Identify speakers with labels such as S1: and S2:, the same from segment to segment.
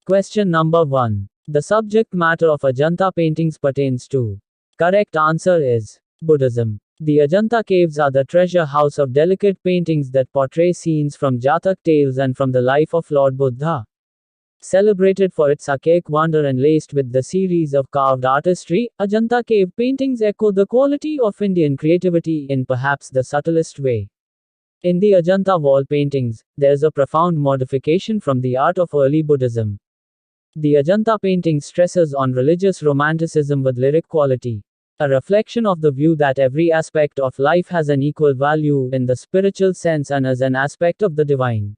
S1: Question number 1. The subject matter of Ajanta paintings pertains to. Correct answer is Buddhism. The Ajanta caves are the treasure house of delicate paintings that portray scenes from Jatak tales and from the life of Lord Buddha. Celebrated for its archaic wonder and laced with the series of carved artistry, Ajanta cave paintings echo the quality of Indian creativity in perhaps the subtlest way. In the Ajanta wall paintings, there's a profound modification from the art of early Buddhism. The Ajanta painting stresses on religious romanticism with lyric quality, a reflection of the view that every aspect of life has an equal value in the spiritual sense and is an aspect of the divine.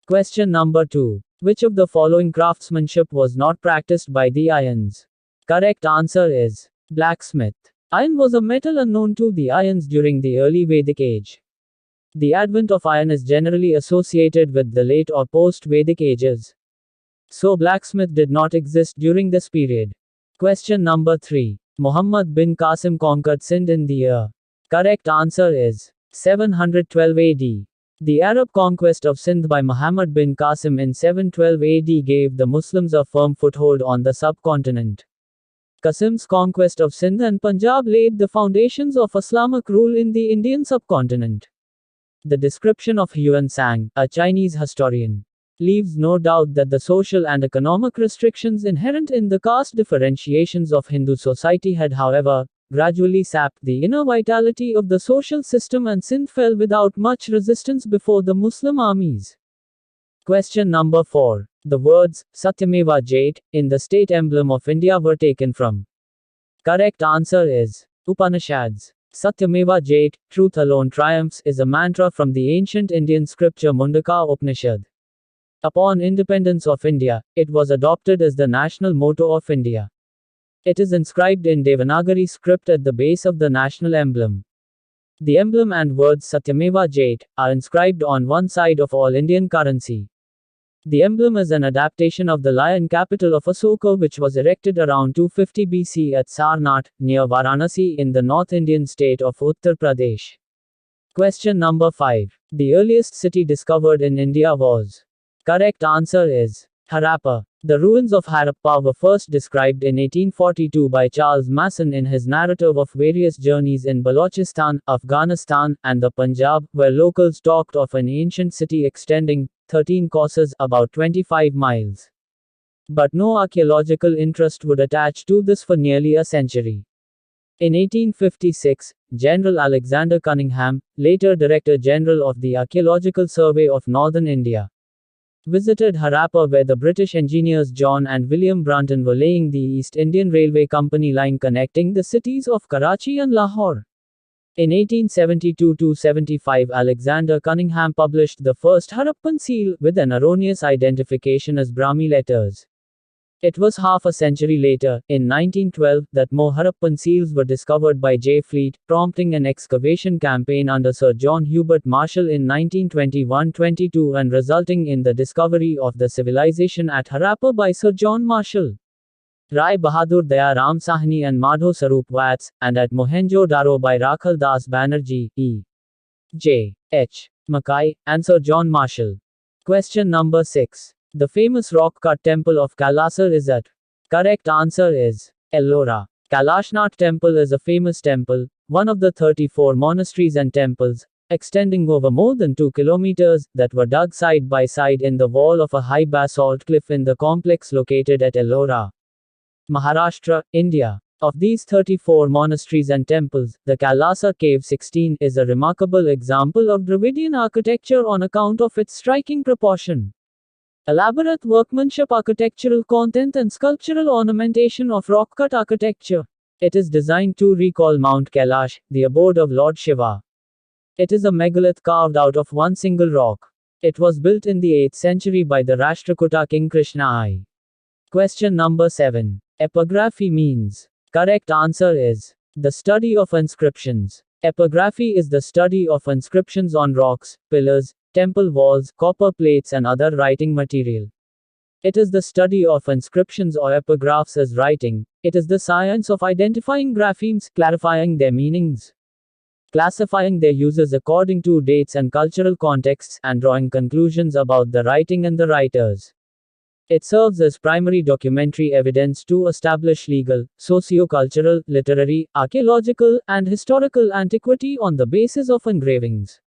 S1: Question number 2. Which of the following craftsmanship was not practiced by the Ayans? Correct answer is blacksmith. Iron was a metal unknown to the Ayans during the early Vedic age. The advent of iron is generally associated with the late or post-Vedic ages. So blacksmith did not exist during this period. Question number 3. Muhammad bin Qasim conquered Sindh in the year. Correct answer is 712 AD. The Arab conquest of Sindh by Muhammad bin Qasim in 712 AD gave the Muslims a firm foothold on the subcontinent. Qasim's conquest of Sindh and Punjab laid the foundations of Islamic rule in the Indian subcontinent. The description of Yuan Sang, a Chinese historian, leaves no doubt that the social and economic restrictions inherent in the caste differentiations of Hindu society had, however, gradually sapped the inner vitality of the social system, and Sindh fell without much resistance before the Muslim armies. Question number 4. The words Satyameva Jayate in the state emblem of India were taken from. Correct answer is Upanishads. Satyameva Jayate, truth alone triumphs, is a mantra from the ancient Indian scripture Mundaka Upanishad. Upon independence of India, it was adopted as the national motto of India. It is inscribed in Devanagari script at the base of the national emblem. The emblem and words Satyameva Jayate are inscribed on one side of all Indian currency. The emblem is an adaptation of the lion capital of Asoka, which was erected around 250 BC at Sarnath, near Varanasi in the North Indian state of Uttar Pradesh. Question number 5. The earliest city discovered in India was. Correct answer is Harappa. The ruins of Harappa were first described in 1842 by Charles Masson in his narrative of various journeys in Balochistan, Afghanistan, and the Punjab, where locals talked of an ancient city extending 13 courses, about 25 miles. But no archaeological interest would attach to this for nearly a century. In 1856, General Alexander Cunningham, later Director General of the Archaeological Survey of Northern India, visited Harappa, where the British engineers John and William Brunton were laying the East Indian Railway Company line connecting the cities of Karachi and Lahore. In 1872-75, Alexander Cunningham published the first Harappan seal, with an erroneous identification as Brahmi letters. It was half a century later, in 1912, that more Harappan seals were discovered by J. Fleet, prompting an excavation campaign under Sir John Hubert Marshall in 1921-22 and resulting in the discovery of the civilization at Harappa by Sir John Marshall, Rai Bahadur Daya Ram Sahni and Madho Sarup Vats, and at Mohenjo-Daro by Rakhal Das Banerjee, E. J. H. Mackay, and Sir John Marshall. Question number 6. The famous rock-cut temple of Kailasar is at. Correct answer is Ellora. Kailashnath temple is a famous temple, one of the 34 monasteries and temples, extending over more than 2 kilometers, that were dug side by side in the wall of a high basalt cliff in the complex located at Ellora, Maharashtra, India. Of these 34 monasteries and temples, the Kailasar Cave 16 is a remarkable example of Dravidian architecture on account of its striking proportion, elaborate workmanship, architectural content, and sculptural ornamentation of rock-cut architecture. It is designed to recall Mount Kailash, the abode of Lord Shiva. It is a megalith carved out of one single rock. It was built in the 8th century by the Rashtrakuta King Krishna I. Question number 7. Epigraphy means. Correct answer is the study of inscriptions. Epigraphy is the study of inscriptions on rocks, pillars, temple walls, copper plates, and other writing material. It is the study of inscriptions or epigraphs as writing. It is the science of identifying graphemes, clarifying their meanings, classifying their uses according to dates and cultural contexts, and drawing conclusions about the writing and the writers. It serves as primary documentary evidence to establish legal, socio-cultural, literary, archaeological, and historical antiquity on the basis of engravings.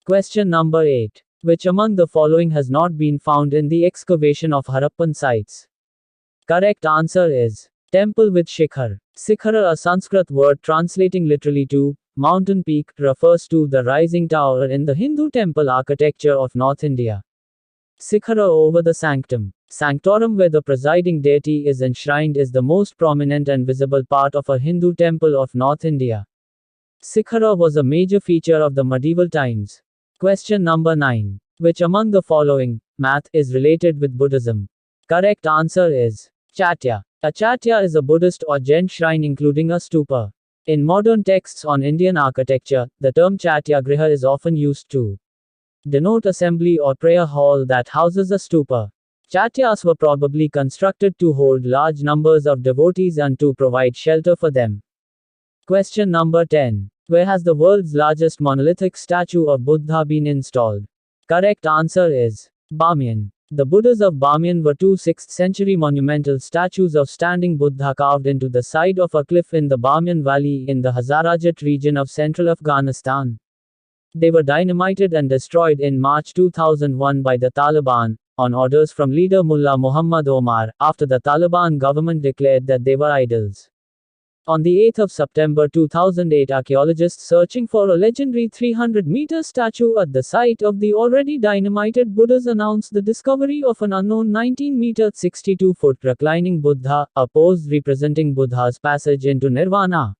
S1: Question number 8. Which among the following has not been found in the excavation of Harappan sites? Correct answer is temple with Shikhar. Sikhara, a Sanskrit word translating literally to mountain peak, refers to the rising tower in the Hindu temple architecture of North India. Sikhara over the sanctum. Sanctorum, where the presiding deity is enshrined, is the most prominent and visible part of a Hindu temple of North India. Sikhara was a major feature of the medieval times. Question number 9. Which among the following math is related with Buddhism? Correct answer is Chatya. A Chatya is a Buddhist or Jain shrine including a stupa. In modern texts on Indian architecture, the term Chatya Griha is often used to denote assembly or prayer hall that houses a stupa. Chatyas were probably constructed to hold large numbers of devotees and to provide shelter for them. Question number 10. Where has the world's largest monolithic statue of Buddha been installed? Correct answer is Bamiyan. The Buddhas of Bamiyan were two 6th century monumental statues of standing Buddha carved into the side of a cliff in the Bamiyan Valley in the Hazarajat region of central Afghanistan. They were dynamited and destroyed in March 2001 by the Taliban, on orders from leader Mullah Muhammad Omar, after the Taliban government declared that they were idols. On the 8th of September 2008, archaeologists searching for a legendary 300-meter statue at the site of the already dynamited Buddhas announced the discovery of an unknown 19-meter 62-foot reclining Buddha, a pose representing Buddha's passage into nirvana.